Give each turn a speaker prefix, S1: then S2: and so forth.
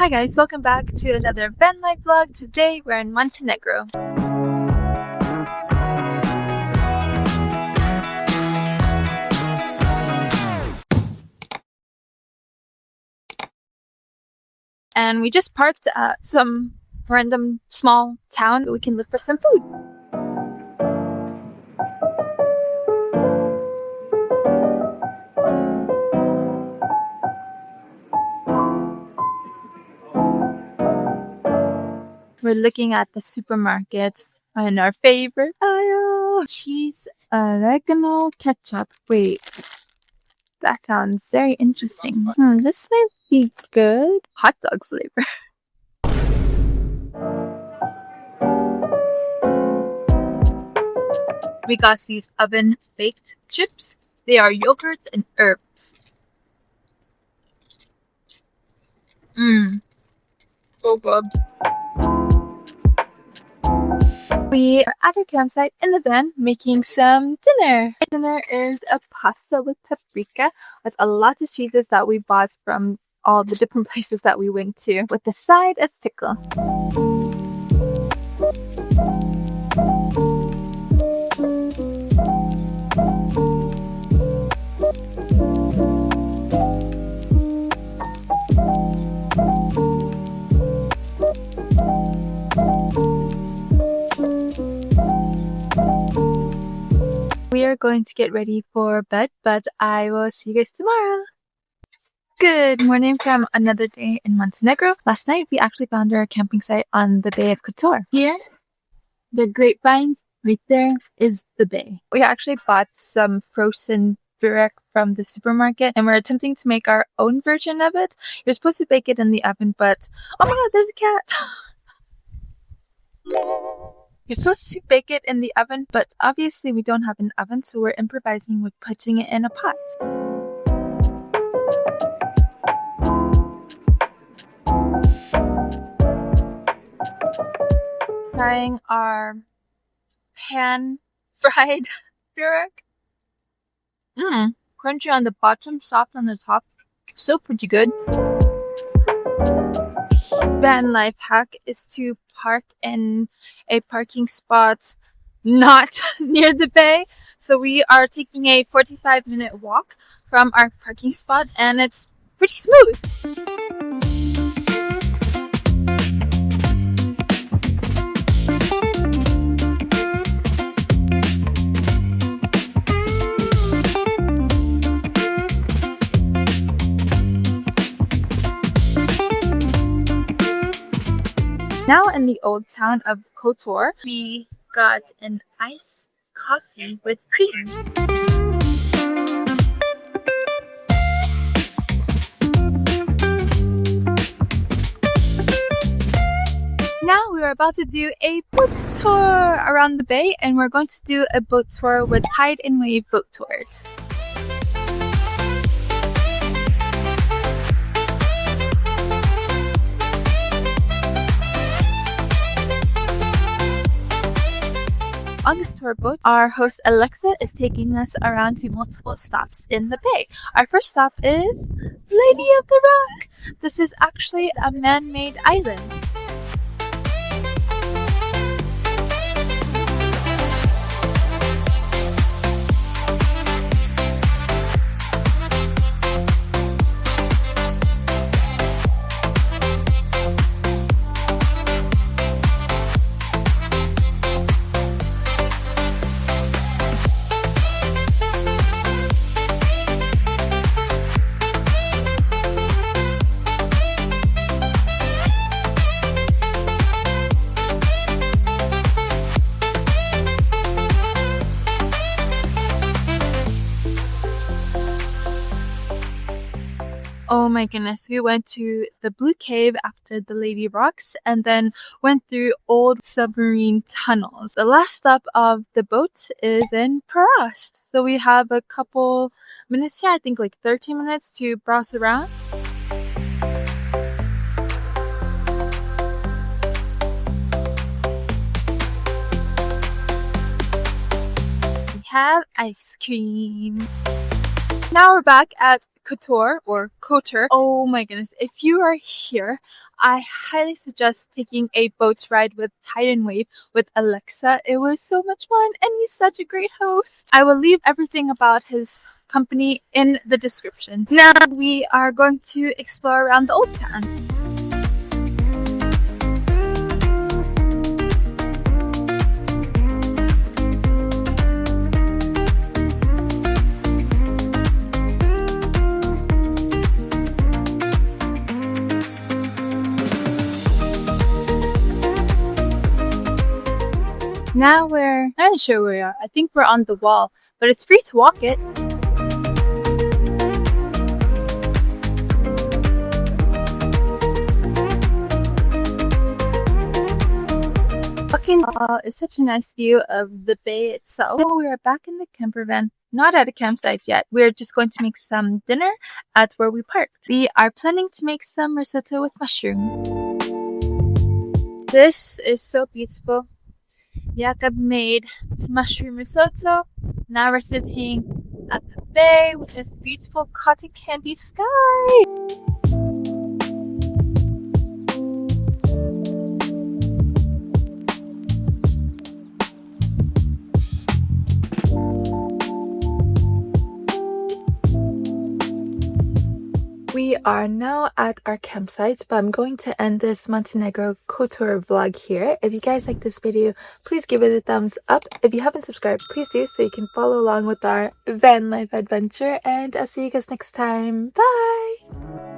S1: Hi guys, welcome back to another van life vlog. Today we're in Montenegro. And we just parked at some random small town. We can look for some food. We're looking at the supermarket and our favorite aisle. Cheese, oregano, ketchup. Wait, that sounds very interesting. This might be good. Hot dog flavor. We got these oven baked chips. They are yogurts and herbs. So good. We are at our campsite in the van making some dinner. Dinner is a pasta with paprika with a lot of cheeses that we bought from all the different places that we went to, with the side of pickle. We are going to get ready for bed, but I will see you guys tomorrow. Good morning from another day in Montenegro. Last night we actually found our camping site on the Bay of Kotor. Here, the grapevines, right there is the bay. We actually bought some frozen Burek from the supermarket and we're attempting to make our own version of it. You're supposed to bake it in the oven, but oh my god, there's a cat! You're supposed to bake it in the oven, but obviously we don't have an oven, so we're improvising with putting it in a pot. Trying our pan-fried Burek. Crunchy on the bottom, soft on the top. Still pretty good. Van life hack is to park in a parking spot not near the bay. So we are taking a 45-minute walk from our parking spot and it's pretty smooth. Now in the old town of Kotor, we got an iced coffee with cream. Now we're about to do a boat tour around the bay, and we're going to do a boat tour with tide and wave boat tours. On this tour boat, our host Alexa is taking us around to multiple stops in the bay. Our first stop is Lady of the Rock. This is actually a man-made island. Oh my goodness, we went to the Blue Cave after the Lady Rocks and then went through old submarine tunnels. The last stop of the boat is in Perast. So we have a couple minutes here, I think like 30 minutes to browse around. We have ice cream. Now we're back at Kotor or Kotor. Oh my goodness, if you are here, I highly suggest taking a boat ride with Tide and Wave with Alexa. It was so much fun and he's such a great host. I will leave everything about his company in the description. Now we are going to explore around the Old Town. Now we're not really sure where we are. I think we're on the wall, but it's free to walk it. Walking the wall is such a nice view of the bay itself. Now we are back in the campervan, not at a campsite yet. We're just going to make some dinner at where we parked. We are planning to make some risotto with mushroom. This is so beautiful. Jakob made mushroom risotto. Now we're sitting at the bay with this beautiful cotton candy sky. We are now at our campsite, but I'm going to end this Montenegro Kotor vlog here. If you guys like this video, please give it a thumbs up. If you haven't subscribed, please do so you can follow along with our van life adventure. And I'll see you guys next time. Bye!